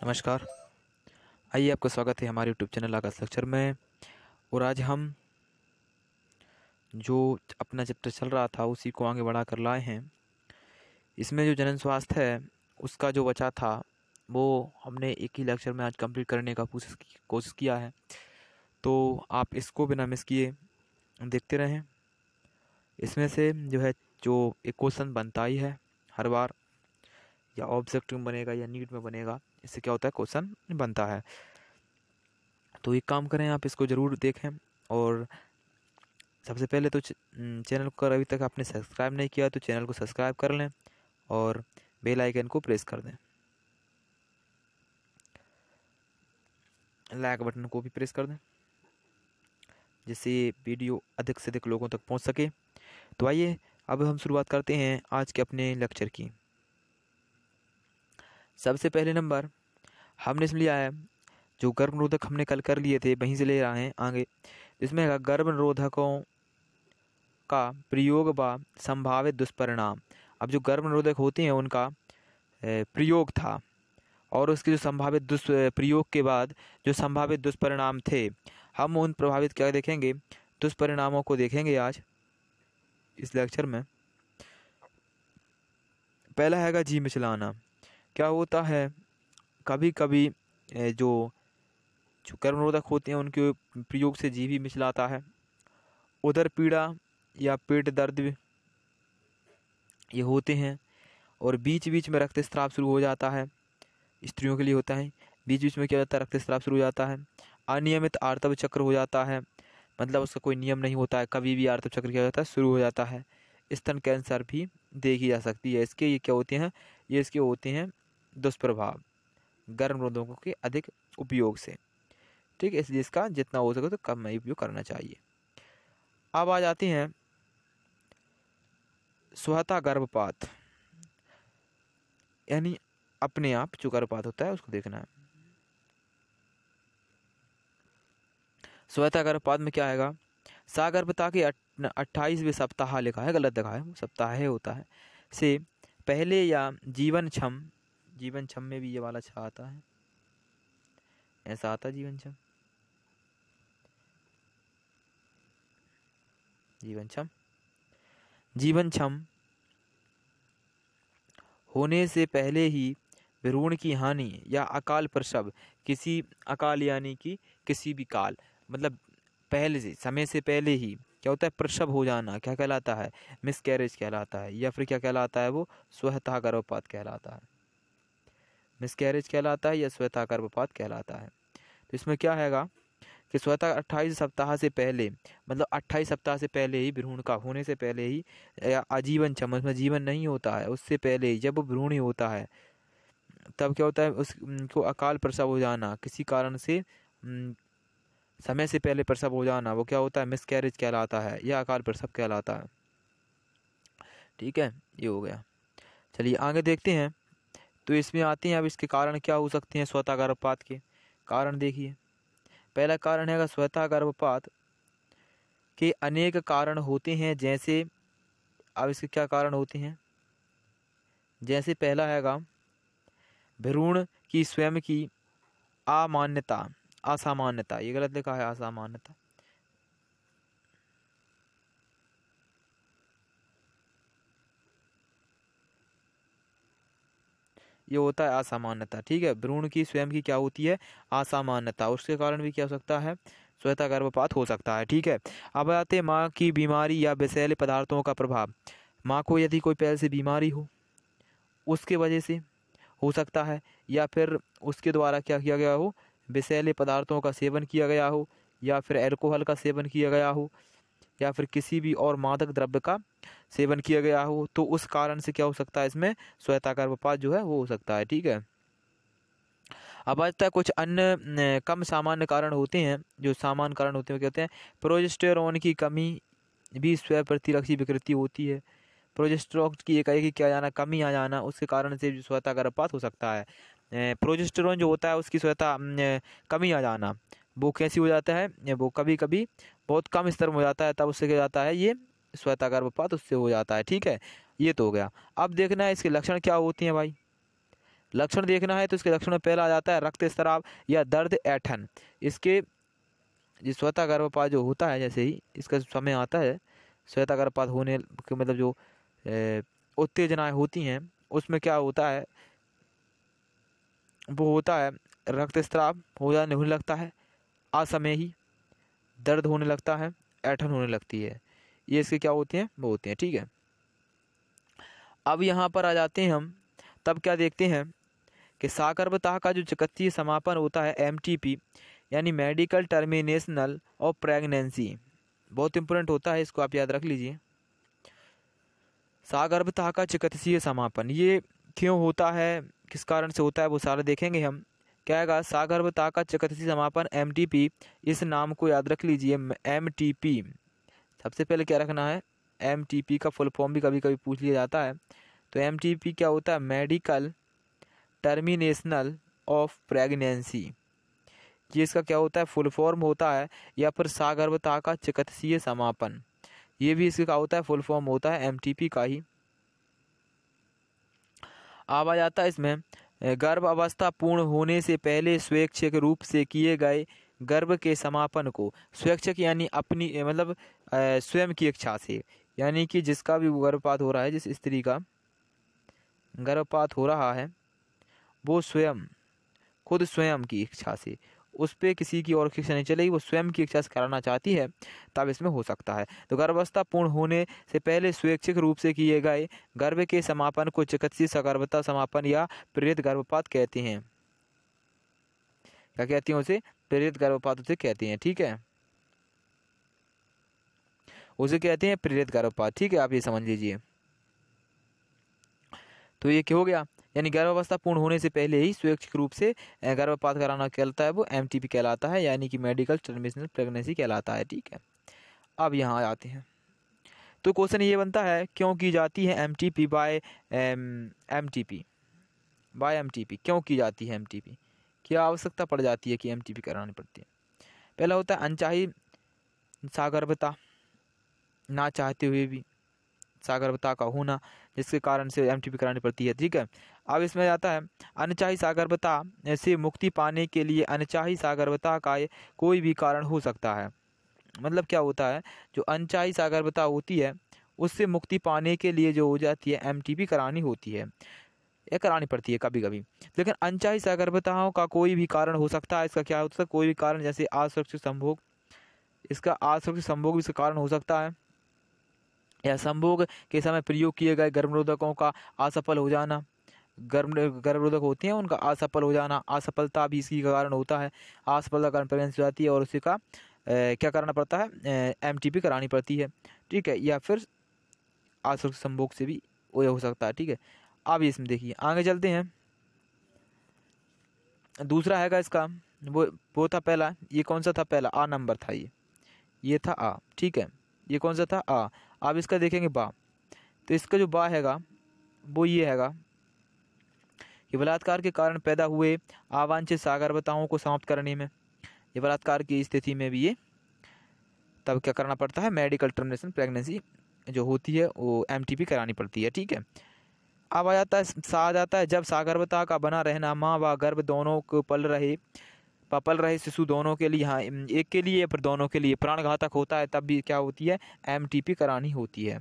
नमस्कार। आइए, आपका स्वागत है हमारे यूट्यूब चैनल आकाश लेक्चर में। और आज हम जो अपना चैप्टर चल रहा था उसी को आगे बढ़ा कर लाए हैं। इसमें जो जनन स्वास्थ्य है उसका जो बचा था वो हमने एक ही लेक्चर में आज कंप्लीट करने का कोशिश किया है। तो आप इसको बिना मिस किए देखते रहें। इसमें से जो है जो एक क्वेश्चन बनता ही है हर बार, या ऑब्जेक्टिव में बनेगा या नीट में बनेगा, इससे क्या होता है क्वेश्चन बनता है। तो एक काम करें, आप इसको ज़रूर देखें। और सबसे पहले तो चैनल को अभी तक आपने सब्सक्राइब नहीं किया तो चैनल को सब्सक्राइब कर लें और बेल आइकन को प्रेस कर दें। लाइक बटन को भी प्रेस कर दें जिससे ये वीडियो अधिक से अधिक लोगों तक पहुंच सके। तो आइए अब हम शुरुआत करते हैं आज के अपने लेक्चर की। सबसे पहले नंबर हमने इसमें लिया है जो गर्भ निरोधक हमने कल कर लिए थे, वहीं से ले रहे हैं आगे। इसमें गर्भ निरोधकों का प्रयोग व संभावित दुष्परिणाम। अब जो गर्भ निरोधक होते हैं उनका प्रयोग था और उसके जो संभावित प्रयोग के बाद जो संभावित दुष्परिणाम थे, हम उन प्रभावित क्या देखेंगे, दुष्परिणामों को देखेंगे आज इस लेक्चर में। पहला हैगा जी मिचलाना। क्या होता है, कभी कभी जो गर्भ निरोधक होते हैं उनके प्रयोग से जी भी मिचलाता है। उदर पीड़ा या पेट दर्द ये होते हैं और बीच बीच में रक्तस्राव शुरू हो जाता है। स्त्रियों के लिए होता है, बीच बीच में क्या होता है, रक्तस्राव शुरू हो जाता है। अनियमित आर्तव चक्र हो जाता है, मतलब उसका कोई नियम नहीं होता है, कभी भी आर्तव चक्र क्या होता है, शुरू हो जाता है। स्तन कैंसर भी देखी जा सकती है। इसके ये क्या होते हैं, ये इसके होते हैं दुष्प्रभाव गर्भ निरोधकों के अधिक उपयोग से। ठीक है, इसलिए इसका जितना हो सके तो कम ही उपयोग करना चाहिए। अब आ जाते हैं स्वतः गर्भपात, यानी अपने आप जो गर्भपात होता है उसको देखना है। स्वतः गर्भपात में क्या आएगा, सागर्भता के 28वें सप्ताह लिखा है, गलत लिखा है, सप्ताह है होता है, से पहले या जीवन क्षम में भी ये वाला छा आता है, ऐसा आता जीवन क्षम होने से पहले ही भ्रूण की हानि या अकाल प्रसव, किसी अकाल यानी कि किसी भी काल, मतलब पहले से, समय से पहले ही क्या होता है, प्रसव हो जाना, क्या कहलाता है, मिसकैरेज कहलाता है, या फिर क्या कहलाता है, वो स्वतः गर्भपात कहलाता है। मिसकैरेज कहलाता है या स्वतः गर्भपात कहलाता है। तो इसमें क्या हैगा कि स्वतः 28 सप्ताह से पहले, मतलब 28 सप्ताह से पहले ही, भ्रूण का होने से पहले ही, या आजीवन क्षम, उसमें जीवन नहीं होता है, उससे पहले ही जब भ्रूण ही होता है तब क्या होता है, उसको अकाल प्रसव हो जाना, किसी कारण से समय से पहले प्रसव हो जाना, वो क्या होता है, मिसकैरेज कहलाता है या अकाल प्रसव कहलाता है। ठीक है, ये हो गया। चलिए आगे देखते हैं। तो इसमें आते हैं अब इसके कारण क्या हो सकते हैं स्वतः गर्भपात के कारण। देखिए, पहला कारण है स्वतः गर्भपात के अनेक कारण होते हैं, जैसे अब इसके क्या कारण होते हैं, जैसे पहला हैगा भ्रूण की स्वयं की असामान्यता, ये गलत लिखा है, असामान्यता, ये होता है असामान्यता। ठीक है, भ्रूण की स्वयं की क्या होती है, असामान्यता, उसके कारण भी क्या हो सकता है, स्वतः गर्भपात हो सकता है। ठीक है, अब आते हैं माँ की बीमारी या विषैले पदार्थों का प्रभाव। माँ को यदि कोई पहले से बीमारी हो उसके वजह से हो सकता है, या फिर उसके द्वारा क्या किया गया हो, विषैले पदार्थों का सेवन किया गया हो, या फिर अल्कोहल का सेवन किया गया हो, या फिर किसी भी और मादक द्रव्य का सेवन किया गया हो, तो उस कारण से क्या हो सकता है, इसमें स्वतः गर्भपात जो है वो हो सकता है। ठीक है, अब आता है कुछ अन्य कम सामान्य कारण होते हैं। जो सामान्य कारण होते हैं क्या होते हैं, प्रोजेस्टेरोन की कमी भी स्वयं प्रतिरक्षी विकृति होती है। प्रोजेस्टेरोन की एकाएक क्या जाना, कमी आ जाना, उसके कारण से स्वतः गर्भपात हो सकता है। प्रोजेस्टेरोन जो होता है उसकी स्वतः कमी आ जाना, वो कैसी हो जाता है, वो कभी कभी बहुत कम स्तर में हो जाता है, तब उससे क्या जाता है, ये स्वतः गर्भपात उससे हो जाता है। ठीक है, ये तो हो गया। अब देखना है इसके लक्षण क्या होती हैं भाई। लक्षण देखना है तो इसके लक्षण में पहला आ जाता है रक्तस्राव या दर्द, ऐंठन। इसके जो स्वतः गर्भपात जो होता है, जैसे ही इसका समय आता है स्वतः गर्भपात होने के मतलब जो उत्तेजनाएं होती हैं उसमें क्या होता है, वो होता है रक्तस्राव होने लगता है, असमय ही दर्द होने लगता है, ऐंठन होने लगती है। ये इसके क्या होते हैं, वो होते हैं। ठीक है, अब यहाँ पर आ जाते हैं हम, तब क्या देखते हैं कि सागर्भता का जो चिकित्सीय समापन होता है MTP यानी मेडिकल टर्मिनेशनल ऑफ प्रेगनेंसी, बहुत इंपॉर्टेंट होता है, इसको आप याद रख लीजिए। सागर्भता का चिकित्सीय समापन ये क्यों होता है, किस कारण से होता है, वो सारा देखेंगे हम। क्या आएगा, सागर्भता का चिकित्सीय समापन MTP, इस नाम को याद रख लीजिए MTP। सबसे पहले क्या रखना है, MTP का फुल फॉर्म भी कभी कभी पूछ लिया जाता है। तो MTP क्या होता है, मेडिकल टर्मिनेशनल ऑफ प्रेगनेंसी, ये इसका क्या होता है, फुल फॉर्म होता है, या फिर सागर्भता का चिकित्सीय समापन, ये भी इसका होता है, फुल फॉर्म होता है MTP का ही। अब आ जाता है इसमें गर्भ अवस्था पूर्ण होने से पहले स्वैच्छिक रूप से किए गए गर्भ के समापन को, स्वैच्छिक यानी अपनी मतलब स्वयं की इच्छा से, यानी कि जिसका भी गर्भपात हो रहा है, जिस स्त्री का गर्भपात हो रहा है वो खुद स्वयं की इच्छा से, उस पर किसी की और इच्छा नहीं चलेगी, वो स्वयं की इच्छा से कराना चाहती है, तब इसमें हो सकता है। तो गर्भावस्था पूर्ण होने से पहले स्वैच्छिक रूप से किए गए गर्भ के समापन को चिकित्सीय सगर्भता समापन या प्रेरित गर्भपात कहते हैं। क्या कहती हैं उसे, प्रेरित गर्भपात उसे कहते हैं। ठीक है, उसे कहते हैं प्रेरित गर्भपात। ठीक है, आप ये समझ लीजिए। तो ये क्या हो गया, यानी गर्भावस्था पूर्ण होने से पहले ही स्वैच्छिक रूप से गर्भपात कराना कहलाता है, वो MTP कहलाता है, यानी कि मेडिकल टर्मिनेशनल प्रेगनेंसी कहलाता है। ठीक है, अब यहाँ आते हैं तो क्वेश्चन ये बनता है, क्यों की जाती है MTP बाय MTP, क्यों की जाती है MTP, क्या आवश्यकता पड़ जाती है कि MTP करानी पड़ती है। पहला होता है अनचाही सागर्भता, ना चाहते हुए भी सागर्भता का होना, जिसके कारण से MTP करानी पड़ती है। ठीक है, अब इसमें आता है अनचाही सागर्भता से मुक्ति पाने के लिए अनचाही सागर्भता का कोई भी कारण हो सकता है। मतलब क्या होता है, जो अनचाही सागर्भता होती है उससे मुक्ति पाने के लिए जो हो जाती है MTP करानी होती है या करानी पड़ती है कभी कभी। लेकिन अनचाही सागर्भताओं का कोई भी कारण हो सकता है, इसका क्या होता है, कोई भी कारण, जैसे असुरक्षित संभोग, इसका असुरक्षित संभोग भी इसका कारण हो सकता है, या संभोग के समय प्रयोग किए गए गर्भनिरोधकों का असफल हो जाना, गर्भनिरोधक होते हैं उनका असफल हो जाना, असफलता भी इसी का कारण होता है, असफलता कारण प्रेगनेंसी हो जाती है और उसी का क्या करना पड़ता है, MTP करानी पड़ती है। ठीक है, या फिर असुरक्षित संभोग से भी वो हो सकता है। ठीक है, अब इसमें देखिए आगे चलते हैं। दूसरा हैगा इसका, वो था पहला, ये कौन सा था, पहला A नंबर था, ये था A। ठीक है, ये कौन सा था, A। अब इसका देखेंगे बा, तो इसका जो बा हैगा वो ये हैगा कि बलात्कार के कारण पैदा हुए अवांछित सागर्भताओं को समाप्त करने में, ये बलात्कार की स्थिति में भी ये तब क्या करना पड़ता है, मेडिकल टर्मिनेशन प्रेगनेंसी जो होती है वो MTP करानी पड़ती है। ठीक है, अब आ जाता है जब सागर्भता का बना रहना माँ व गर्भ दोनों को पल रहे शिशु दोनों के लिए, हाँ एक के लिए पर दोनों के लिए प्राणघातक होता है, तब भी क्या होती है, MTP करानी होती है।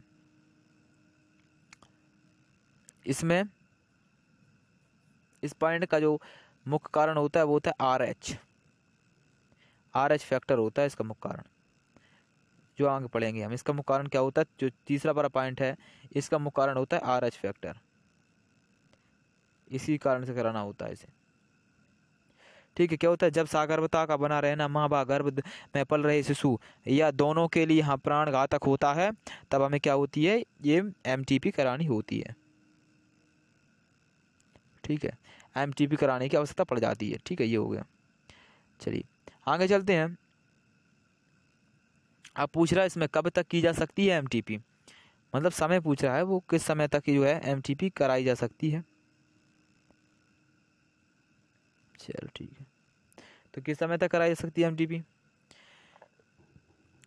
इसमें इस पॉइंट का जो मुख्य कारण होता है वो होता है RH फैक्टर होता है इसका मुख्य कारण, जो आगे पढ़ेंगे हम। इसका मुख्य कारण क्या होता है, जो तीसरा बड़ा पॉइंट है, इसका मुख्य कारण होता है RH फैक्टर, इसी कारण से कराना होता है इसे। ठीक है, क्या होता है, जब सागर्भता का बना रहना माँ व गर्भ में पल रहे शिशु या दोनों के लिए यहाँ प्राण घातक होता है, तब हमें क्या होती है, ये MTP करानी होती है। ठीक है, MTP कराने की आवश्यकता पड़ जाती है। ठीक है, ये हो गया। चलिए आगे चलते हैं। अब पूछ रहा है इसमें कब तक की जा सकती है MTP, मतलब समय पूछ रहा है, वो किस समय तक जो है MTP कराई जा सकती है। चलो ठीक है, तो किस समय तक कराई जा सकती है MTP,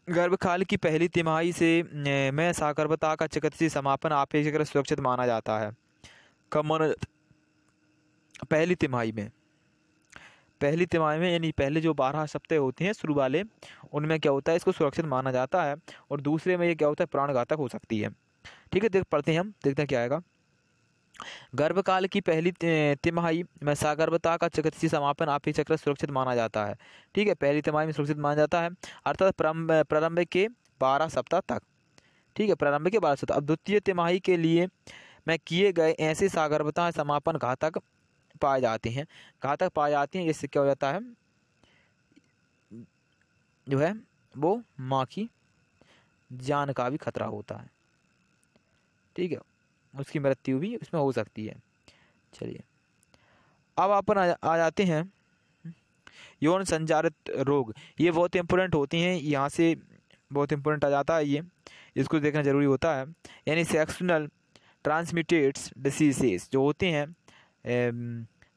गर्भकाल की पहली तिमाही से में सागर्भता का चिकित्सीय समापन अपेक्षाकृत सुरक्षित माना जाता है। कब माना पहली तिमाही में, पहली तिमाही में यानी पहले जो 12 सप्ताह होते हैं शुरू वाले, उनमें क्या होता है, इसको सुरक्षित माना जाता है। और दूसरे में ये क्या होता है, प्राणघातक हो सकती है। ठीक है, पढ़ते हैं हम, देखते हैं क्या आएगा। गर्भकाल की पहली तिमाही में सगर्भता का चिकित्सीय समापन अपेक्षाकृत सुरक्षित माना जाता है। ठीक है, पहली तिमाही में सुरक्षित माना जाता है, अर्थात प्रारंभ के 12 सप्ताह तक। ठीक है, प्रारंभ के 12 सप्ताह। अब द्वितीय तिमाही के लिए में किए गए ऐसे सगर्भता समापन घातक पाए जाते हैं, घातक पाए जाते हैं। इससे क्या हो जाता है, जो है वो माँ की जान का भी खतरा होता है। ठीक है, उसकी मृत्यु भी उसमें हो सकती है। चलिए, अब अपन आ जाते हैं यौन संचारित रोग। ये बहुत इंपॉर्टेंट होती हैं, यहाँ से बहुत इंपॉर्टेंट आ जाता है ये, इसको देखना जरूरी होता है। यानी सेक्सुअल ट्रांसमिटेड डिसीजेस जो होते हैं,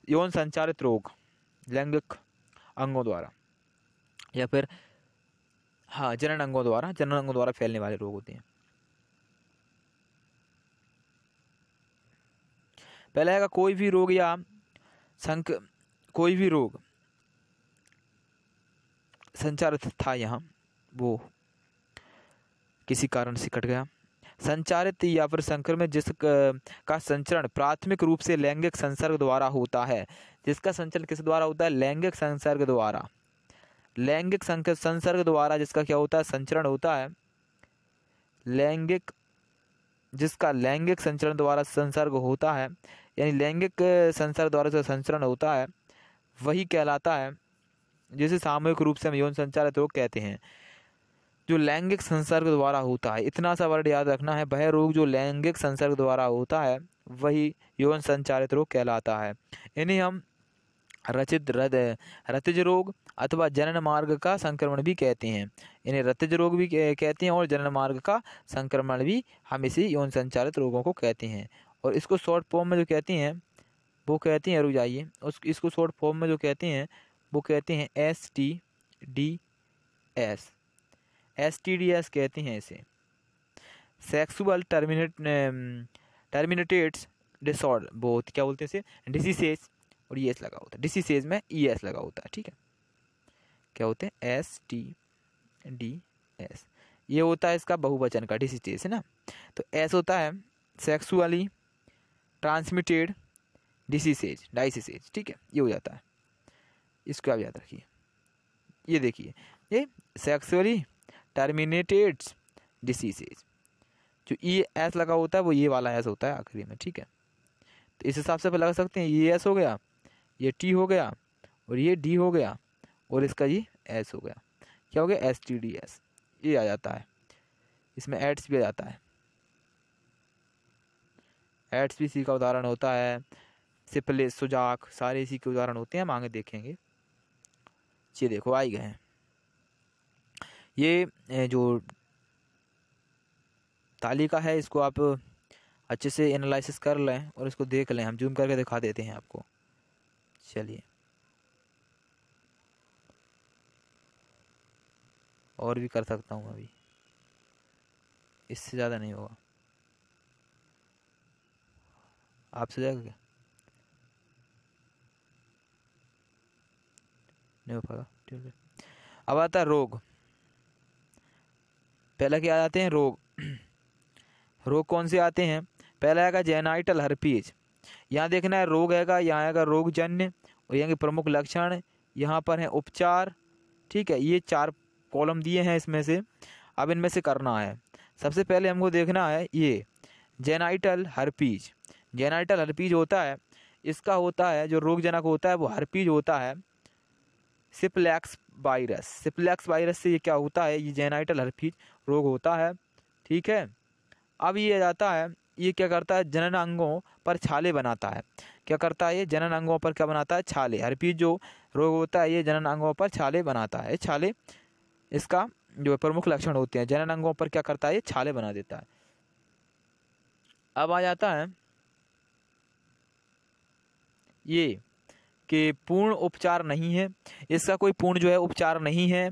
यौन संचारित रोग लैंगिक अंगों द्वारा या फिर जनन अंगों द्वारा फैलने वाले रोग होते हैं। पहला है कोई भी रोग या कोई भी रोग संचारित था, यहाँ वो किसी कारण से कट गया। संचारित या फिर संक्रमित जिसका संचरण प्राथमिक रूप से लैंगिक संसर्ग द्वारा होता है। जिसका संचरण किस द्वारा होता है, लैंगिक संसर्ग द्वारा। लैंगिक संसर्ग द्वारा जिसका क्या होता है, संचरण होता है। जिसका लैंगिक संचरण द्वारा संसर्ग होता है, यानी लैंगिक संसर्ग द्वारा जो संचरण होता है वही कहलाता है, जिसे सामूहिक रूप से हम यौन संचारित रोग कहते हैं। जो लैंगिक संसर्ग द्वारा होता है, इतना सा वर्ड याद रखना है, वह रोग जो लैंगिक संसर्ग द्वारा होता है वही यौन संचारित रोग कहलाता है। इन्हें हम रतिज रोग अथवा जनन मार्ग का संक्रमण भी कहते हैं। इन्हें रतिज रोग भी कहते हैं और जनन मार्ग का संक्रमण भी हम इसी यौन संचारित रोगों को कहते हैं। और इसको शॉर्ट फॉर्म में जो कहते हैं वो कहते हैं, रुक जाइए, इसको शॉर्ट फॉर्म में जो कहते हैं वो कहते हैं STDs। STDs कहते हैं इसे, सेक्सुअल टर्मिनेटेड डिसऑर्डर, बहुत क्या बोलते हैं इसे, डिसीजेज। और ES लगा होता है, डिसीजेज में ES लगा होता है। ठीक है, क्या होते हैं, STDs। ये होता है इसका बहुवचन का, डिसीजेज है ना। तो S होता है सेक्सुअली ट्रांसमिटेड डाइसीसेज। ठीक है, ये हो जाता है, इसको आप याद रखिए। ये देखिए, ये सेक्सुअली टर्मिनेटेड डिसीजेज, जो ES लगा होता है वो ये वाला S होता है आखिरी में। ठीक है, तो इस हिसाब से आप लगा सकते हैं, ये S हो गया, ये T हो गया और ये D हो गया और इसका ये S हो गया। क्या हो गया, STDs। ये आ जाता है, इसमें एड्स भी आ जाता है। एड्स भी इसी का उदाहरण होता है, सिफिलिस, सुजाक, सारे इसी के उदाहरण होते हैं, हम आगे देखेंगे। ये देखो आ ही गए हैं। ये जो तालिका है इसको आप अच्छे से एनालिसिस कर लें और इसको देख लें, हम जूम करके दिखा देते हैं आपको। चलिए, और भी कर सकता हूँ अभी, इससे ज़्यादा नहीं होगा। आपसे जाएगा क्या, नहीं हो पाएगा। ठीक है, अब आता है रोग। पहले क्या आ जाते हैं, रोग। रोग कौन से आते हैं, पहला आएगा जेनाइटल हर्पीज। यहाँ देखना है रोग आएगा, यहाँ आएगा रोगजन्य और यहाँ के प्रमुख लक्षण, यहाँ पर है उपचार। ठीक है, ये 4 कॉलम दिए हैं इसमें से, अब इनमें से करना है। सबसे पहले हमको देखना है ये जेनाइटल हर्पीज। जेनाइटल हर्पीज होता है, इसका होता है जो रोगजनक होता है वो हर्पीज होता है, सिप्लेक्स वायरस से ये क्या होता है, ये जेनाइटल हर्पीज रोग होता है। ठीक है, अब ये जाता है, ये क्या करता है, जनन अंगों पर छाले बनाता है। क्या करता है, ये जनन अंगों पर क्या बनाता है, छाले। हर्पीज जो रोग होता है ये जनन अंगों पर छाले बनाता है। छाले इसका जो प्रमुख लक्षण होते हैं, जनन अंगों पर क्या करता है, ये छाले बना देता है। अब आ जाता है ये कि पूर्ण उपचार नहीं है, इसका कोई पूर्ण जो है उपचार नहीं है,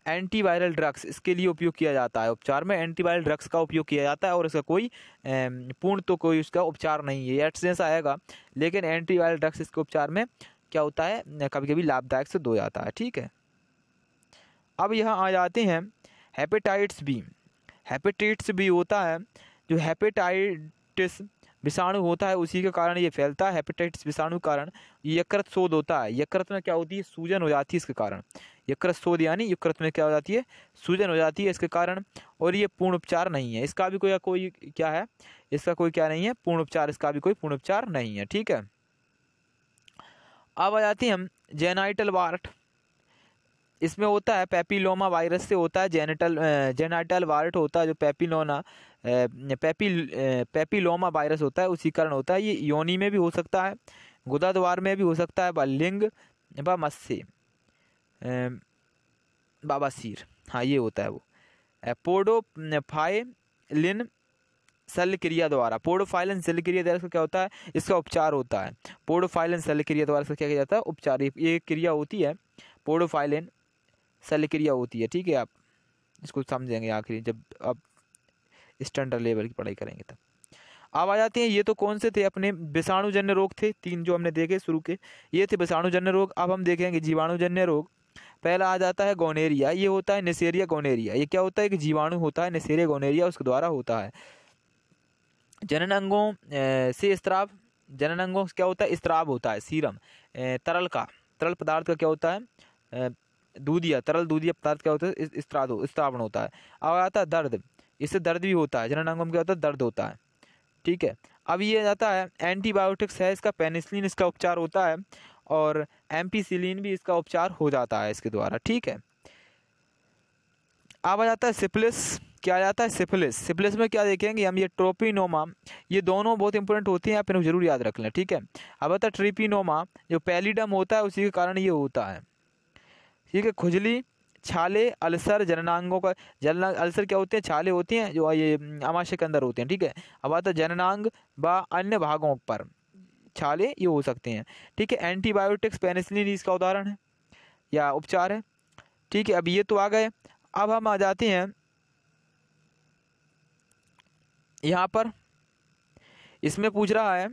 एंटीवायरल ड्रग्स इसके लिए उपयोग किया जाता है। उपचार में एंटीवायरल ड्रग्स का उपयोग किया जाता है और इसका कोई पूर्ण तो कोई उसका उपचार नहीं है, एब्सेंस आएगा, लेकिन एंटीवायरल ड्रग्स इसके उपचार में क्या होता है, कभी कभी लाभदायक सिद्ध हो जाता है। ठीक है, अब यहाँ आ जाते हैं हेपेटाइटिस बी। हेपेटाइटिस बी होता है जो हेपेटाइटिस विषाणु होता है, उसी के कारण ये फैलता है। हेपेटाइटिस विषाणु के कारण यकृत शोथ होता है। यकृत में क्या होती है, सूजन हो जाती है इसके कारण। यकृत शोथ यानी यकृत में क्या हो जाती है, सूजन हो जाती है इसके कारण, और ये पूर्ण उपचार नहीं है। इसका भी कोई क्या है, इसका कोई क्या नहीं है, पूर्ण उपचार, इसका भी कोई पूर्ण उपचार नहीं है। ठीक है, अब आ जाती है हम जेनाइटल वार्ट। इसमें होता है पेपिलोमा वायरस से होता है जेनाइटल वार्ट होता है, जो पेपिलोमा वायरस होता है, उसी कारण होता है। ये योनि में भी हो सकता है, गुदा द्वार में भी हो सकता है, व लिंग व मत्स्य बवासीर, हाँ ये होता है वो। पोडोफाइलिन शल्यक्रिया द्वारा, पोडोफाइलिन शल्यक्रिया द्वारा क्या होता है, इसका उपचार होता है। पोडोफाइलिन शल्यक्रिया द्वारा क्या किया जाता है, उपचार। ये क्रिया होती है, पोडोफाइलिन शल्यक्रिया होती है। ठीक है, आप इसको समझेंगे आखिरी जब आप स्टैंडर्ड लेवल की पढ़ाई करेंगे तब। अब आ जाते हैं, ये तो कौन से थे अपने, विषाणुजन्य रोग थे 3 जो हमने देखे शुरू के, ये थे विषाणुजन्य रोग। अब हम देखेंगे जीवाणुजन्य रोग। पहला आ जाता है गोनेरिया, ये होता है नेसेरिया गोनेरिया। ये क्या होता है कि जीवाणु होता है नेसेरिया गोनेरिया, उसके द्वारा होता है। जनन अंगों से स्त्राव, जनन अंगों से क्या होता है, स्त्राव होता है। सीरम तरल पदार्थ का क्या होता है, दूधिया, तरल दूधिया पदार्थ क्या होता है, स्त्रावण होता है। अब आता है दर्द, इससे दर्द भी होता है। जनन अंगों में क्या होता है, दर्द होता है। ठीक है, अब ये जाता है एंटीबायोटिक्स है इसका, पेनिसिलिन इसका उपचार होता है, और एम्पिसिलिन भी इसका उपचार हो जाता है इसके द्वारा। ठीक है, अब आ जाता है सिफिलिस। क्या आ जाता है, सिफिलिस। सिफिलिस में क्या देखेंगे हम, ये ट्रोपिनोमा, ये दोनों बहुत इंपॉर्टेंट होती हैं, आप इनको जरूर याद रख लें। ठीक है, अब आता है ट्रिपिनोमा, जो पैलिडम होता है उसी के कारण ये होता है। ठीक है, खुजली, छाले, अल्सर, जननांगों का अल्सर क्या होते हैं, छाले होती हैं जो ये आमाशय के अंदर होते हैं। ठीक है, अब आता है जननांग व अन्य भागों पर छाले ये हो सकते हैं। ठीक है, एंटीबायोटिक्स पेनिसिलिन इसका उदाहरण है या उपचार है। ठीक है, अब ये तो आ गए। अब हम आ जाते हैं यहाँ पर, इसमें पूछ रहा है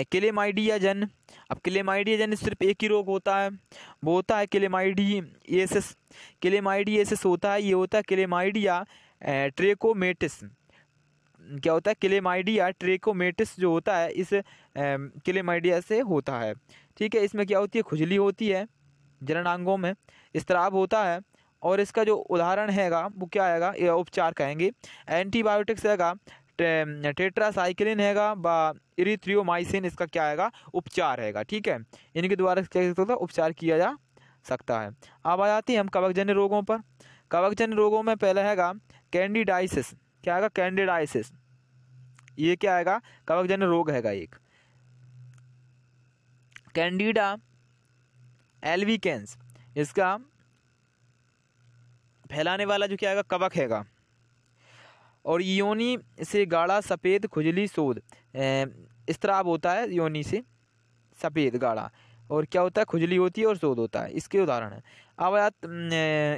क्लेमाइडिया जन। अब क्लेमाइडिया जन सिर्फ एक ही रोग होता है, वो होता है क्लेमाइडिएसिस। क्लेमाइडिएसिस होता है, ये होता है क्लेमाइडिया ट्रेकोमेटिस। क्या होता है, क्लेमाइडिया ट्रेकोमेटिस जो होता है इस क्लेमाइडिया से होता है। ठीक है, इसमें क्या होती है, खुजली होती है जननांगों में, स्त्राव होता है, और इसका जो उदाहरण हैगा वो क्या आएगा, ये उपचार कहेंगे। एंटीबायोटिक्स हैगा, टेट्रासाइक्लिन हैगा, व इरिथ्रियोमाइसिन इसका क्या आएगा, उपचार हैगा। ठीक है, इनके द्वारा क्या होता है, उपचार किया जा सकता है। अब आ जाती है हम कवकजन्य रोगों पर। कवकजन्य रोगों में पहला हैगा कैंडिडाइसिस। क्या आएगा, कैंडिडाइसिस, ये क्या आएगा, कवकजन्य रोग हैगा एक। कैंडिडा एल्विकेंस, इसका फैलाने वाला जो क्या आएगा, कवक हैगा, और योनि से गाढ़ा सफ़ेद खुजली शोथ, स्त्राव होता है योनि से सफ़ेद गाढ़ा, और क्या होता है, खुजली होती है और शोथ होता है, इसके उदाहरण है। अब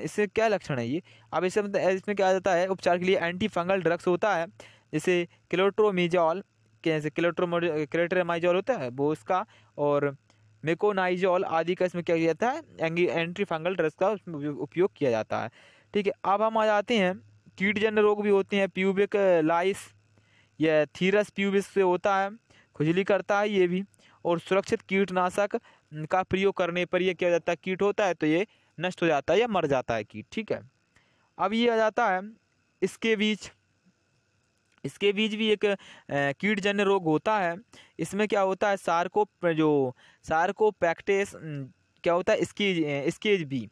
इससे क्या लक्षण है ये, अब इसमें क्या जाता है, उपचार के लिए एंटी फंगल ड्रग्स होता है, जैसे क्लोट्रोमिजोल, जैसे क्लोट्रोमाइजोल होता है वो इसका, और मेकोनाइजोल आदि का इसमें क्या किया जाता है, एंटी फंगल ड्रग्स का उपयोग किया जाता है। ठीक है, अब हम आ जाते हैं कीटजन्य रोग भी होते हैं। प्यूबिक लाइस या थीरस प्यूबिस से होता है, खुजली करता है ये भी, और सुरक्षित कीटनाशक का प्रयोग करने पर ये क्या हो जाता है, कीट होता है तो ये नष्ट हो जाता है या मर जाता है कीट। ठीक है, अब ये आ जाता है स्केबीज। स्केबीज भी एक कीटजन्य रोग होता है। इसमें क्या होता है, सार्कोपेक्टेस क्या होता है, स्केज बी,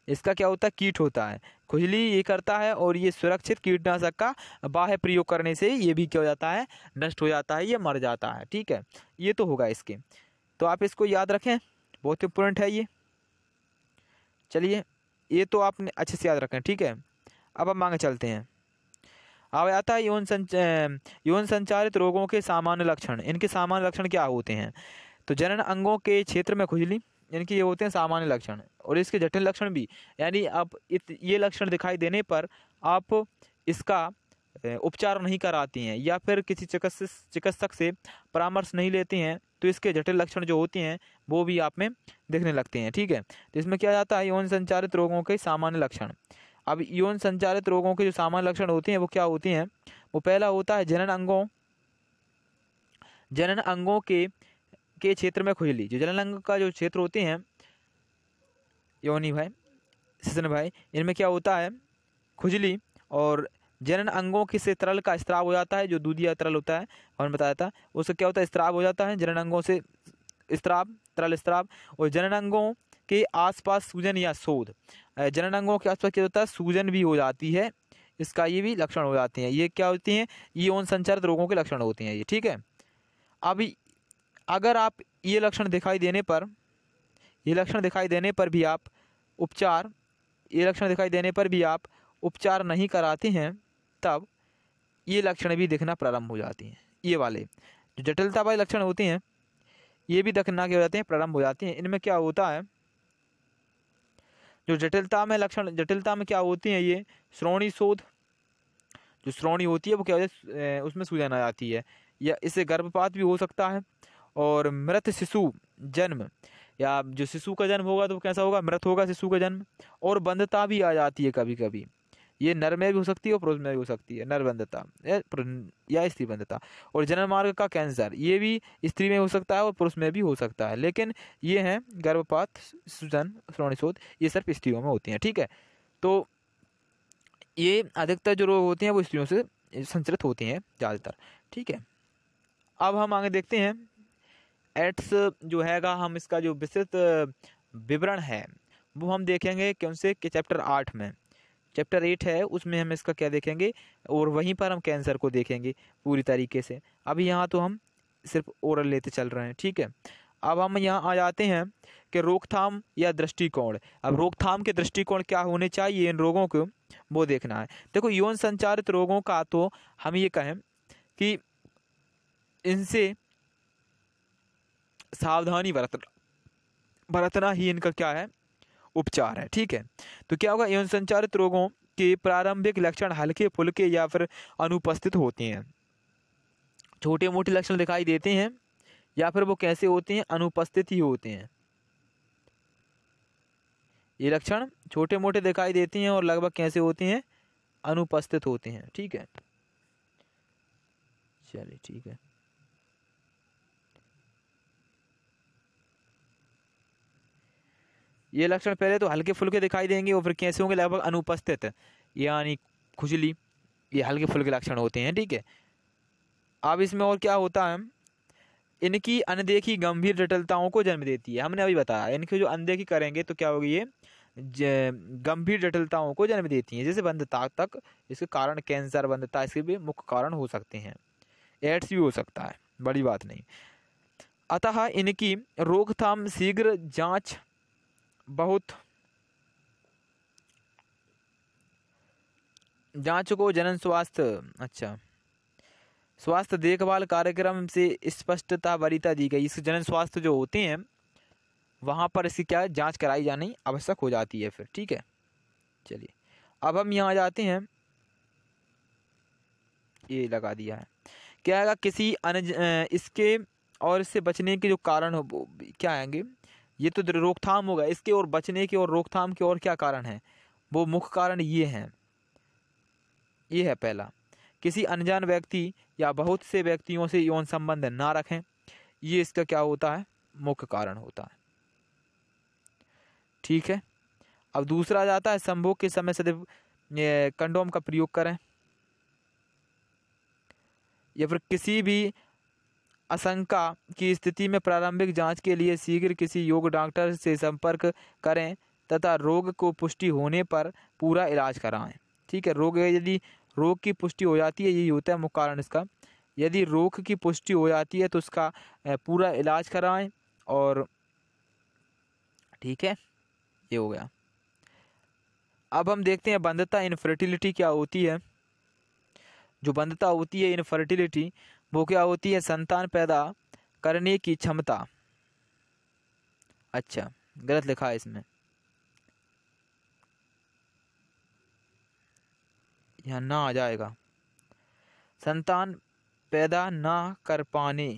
इसका क्या होता है, कीट होता है, खुजली ये करता है, और ये सुरक्षित कीटनाशक का बाह्य प्रयोग करने से ये भी क्या हो जाता है, नष्ट हो जाता है, ये मर जाता है। ठीक है, ये तो होगा इसके, तो आप इसको याद रखें, बहुत इंपॉर्टेंट है ये। चलिए, ये तो आपने अच्छे से याद रखें। ठीक है, अब हम आगे चलते हैं। अब आता है यौन संचारित रोगों के सामान्य लक्षण। इनके सामान्य लक्षण क्या होते हैं, तो जनन अंगों के क्षेत्र में खुजली, इनके ये होते हैं सामान्य लक्षण। और इसके जटिल लक्षण भी, यानी आप ये लक्षण दिखाई देने पर आप इसका उपचार नहीं कराती हैं या फिर किसी चिकित्सक से परामर्श नहीं लेते हैं, तो इसके जटिल लक्षण जो होते हैं वो भी आप में दिखने लगते हैं। ठीक है, तो इसमें क्या जाता है, यौन संचारित रोगों के सामान्य लक्षण। अब यौन संचारित रोगों के जो सामान्य लक्षण होते हैं वो क्या होते हैं, वो पहला होता है जनन अंगों के क्षेत्र में खुजली। जो जनन अंग का जो क्षेत्र होते हैं योनि भाई, सृजन भाई, इनमें क्या होता है खुजली, और जनन अंगों के से तरल का स्त्राव हो जाता है, जो दूधिया तरल होता है हमने बताया था, उससे क्या होता है स्त्राव हो जाता है, जनन अंगों से स्त्राव, तरल स्त्राव। और जनन अंगों के आसपास सूजन या शोध, जनन अंगों के आसपास क्या होता है सूजन भी हो जाती है, इसका ये भी लक्षण हो जाते हैं। ये क्या होती हैं, ये यौन संचारित रोगों के लक्षण होते हैं ये। ठीक है, अभी अगर आप ये लक्षण दिखाई देने पर भी आप उपचार नहीं कराते हैं, तब ये लक्षण भी दिखना प्रारंभ हो जाती हैं। ये वाले जो जटिलता वाले लक्षण होते हैं ये भी दिखना क्या हो जाते हैं, प्रारंभ हो जाते हैं। इनमें क्या होता है, जो जटिलता में क्या होती है, ये श्रोणी शोध, जो श्रोणी होती है वो क्या होती है उसमें सूजन आ जाती है, या इससे गर्भपात भी हो सकता है। और मृत शिशु जन्म, या जो शिशु का जन्म होगा तो कैसा होगा, मृत होगा शिशु का जन्म। और बंधता भी आ जाती है कभी कभी, ये नर में भी हो सकती है और पुरुष में भी हो सकती है, नर बंधता या स्त्री बंधता। और जनन मार्ग का कैंसर, ये भी स्त्री में हो सकता है और पुरुष में भी हो सकता है, लेकिन ये हैं गर्भपात, सूजन, श्रोणिशोथ, ये सिर्फ स्त्रियों में होती हैं। ठीक है, तो ये अधिकतर जो रोग होते हैं वो स्त्रियों से संचरित होते हैं ज़्यादातर। ठीक है, अब हम आगे देखते हैं एड्स जो हैगा, हम इसका जो विस्तृत विवरण है वो हम देखेंगे कौन से कि चैप्टर 8 में, चैप्टर 8 है उसमें हम इसका क्या देखेंगे, और वहीं पर हम कैंसर को देखेंगे पूरी तरीके से। अभी यहाँ तो हम सिर्फ ओरल लेते चल रहे हैं। ठीक है, अब हम यहाँ आ जाते हैं कि रोकथाम या दृष्टिकोण। अब रोकथाम के दृष्टिकोण क्या होने चाहिए इन रोगों को, वो देखना है। देखो, यौन संचारित रोगों का तो हम ये कहें कि इनसे सावधानी बरतना ही इनका क्या है, उपचार है। ठीक है, तो क्या होगा, यौन संचारित रोगों के प्रारंभिक लक्षण हल्के फुल्के या फिर अनुपस्थित होते हैं, छोटे मोटे लक्षण दिखाई देते हैं, या फिर वो कैसे होते हैं, अनुपस्थित ही होते हैं। ये लक्षण छोटे मोटे दिखाई देते हैं और लगभग कैसे होते हैं, अनुपस्थित होते हैं। ठीक है, चलिए ठीक है। ये लक्षण पहले तो हल्के फुल्के दिखाई देंगे और फिर कैसे होंगे, लगभग अनुपस्थित, यानी खुजली, ये हल्के फुल्के लक्षण होते हैं। ठीक है, अब इसमें और क्या होता है, इनकी अनदेखी गंभीर जटिलताओं को जन्म देती है। हमने अभी बताया इनकी जो अनदेखी करेंगे तो क्या होगी, ये गंभीर जटिलताओं को जन्म देती हैं, जैसे बंधता तक। इसके कारण कैंसर, बंधता इसके भी मुख्य कारण हो सकते हैं, एड्स भी हो सकता है, बड़ी बात नहीं। अतः इनकी रोकथाम शीघ्र जांच को जनन स्वास्थ्य देखभाल कार्यक्रम से स्पष्टता वरीयता दी गई। इस जनन स्वास्थ्य जो होते हैं वहां पर इसकी क्या जांच कराई जानी आवश्यक हो जाती है फिर। ठीक है, चलिए अब हम यहाँ जाते हैं, ये लगा दिया है। क्या है किसी इसके और इससे बचने के जो कारण हो वो क्या आएंगे, ये तो रोकथाम होगा, इसके और बचने के और रोकथाम के और क्या कारण हैं, वो मुख्य कारण ये हैं। ये है पहला, किसी अनजान व्यक्ति या बहुत से व्यक्तियों से यौन संबंध ना रखें, ये इसका क्या होता है, मुख्य कारण होता है। ठीक है, अब दूसरा जाता है संभोग के समय सदैव कंडोम का प्रयोग करें, या फिर किसी भी आशंका की स्थिति में प्रारंभिक जांच के लिए शीघ्र किसी योग्य डॉक्टर से संपर्क करें तथा रोग को पुष्टि होने पर पूरा इलाज कराएं। ठीक है, यदि रोग की पुष्टि हो जाती है, यही होता है मुख्य कारण इसका, यदि रोग की पुष्टि हो जाती है तो उसका पूरा इलाज कराएं। और ठीक है, ये हो गया। अब हम देखते हैं बंधता, इनफर्टिलिटी क्या होती है। जो बंधता होती है, इनफर्टिलिटी, वो क्या होती है, संतान पैदा करने की क्षमता अच्छा, गलत लिखा है इसमें, यहाँ ना आ जाएगा। संतान पैदा ना कर पाने,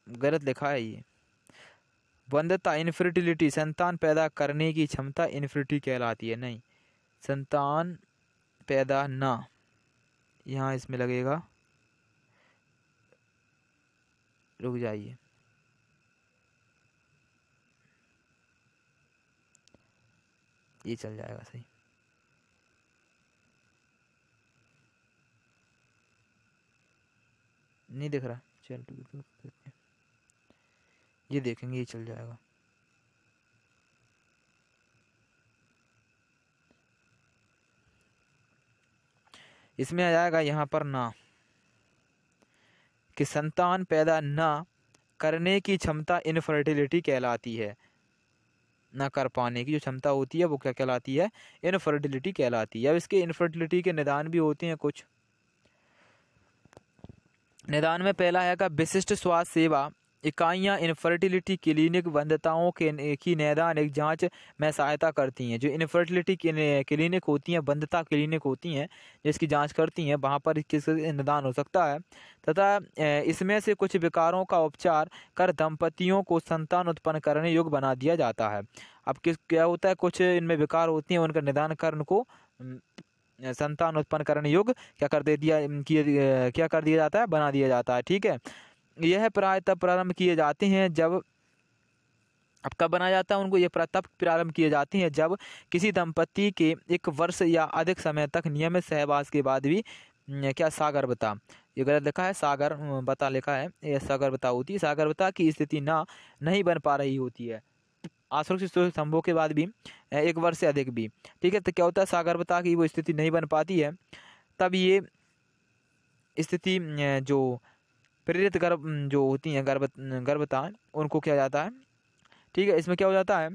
गलत लिखा है ये। वंध्यता इनफर्टिलिटी, संतान पैदा करने की क्षमता इनफर्टिलिटी कहलाती है। नहीं, संतान पैदा ना, यहाँ इसमें लगेगा, रुक जाइए, ये चल जाएगा सही। नहीं दिख रहा, चल ये देखेंगे, ये चल जाएगा। इसमें आ जाएगा यहाँ पर ना, कि संतान पैदा ना करने की क्षमता इनफर्टिलिटी कहलाती है। ना कर पाने की जो क्षमता होती है वो क्या कहलाती है? इनफर्टिलिटी कहलाती है। अब इसके इनफर्टिलिटी के निदान भी होते हैं कुछ। निदान में पहला है का विशिष्ट स्वास्थ्य सेवा इकाइयाँ इनफर्टिलिटी क्लिनिक वंध्यताओं के की नैदानिक जांच में सहायता करती हैं। जो इनफर्टिलिटी क्लिनिक होती हैं, वंध्यता क्लिनिक होती हैं, जिसकी जांच करती हैं, वहाँ पर किसका निदान हो सकता है। तथा इसमें से कुछ विकारों का उपचार कर दंपतियों को संतान उत्पन्न करने योग्य बना दिया जाता है। अब क्या होता है, कुछ इनमें विकार होती हैं, उनका निदान कर उनको संतान उत्पन्न करने योग्य क्या कर दिया जाता है, बना दिया जाता है। ठीक है, यह प्राय तब प्रारंभ किए जाते हैं जब, अब कब बनाया जाता है उनको, ये तब प्रारंभ किए जाते हैं जब किसी दंपति के 1 वर्ष या अधिक समय तक नियमित सहवास के बाद भी क्या सागर्भता, ये गलत लिखा है, सागर्भता लिखा है, यह सागर्भता होती है। सागर्भता की स्थिति नहीं बन पा रही होती है, असुरक्षित संभोग के बाद भी 1 वर्ष से अधिक भी। ठीक है, तो क्या होता है, सागर्भता की वो स्थिति नहीं बन पाती है, तब ये स्थिति जो प्रेरित गर्भ जो होती हैं, गर्भता, उनको किया जाता है। ठीक है, इसमें क्या हो जाता है,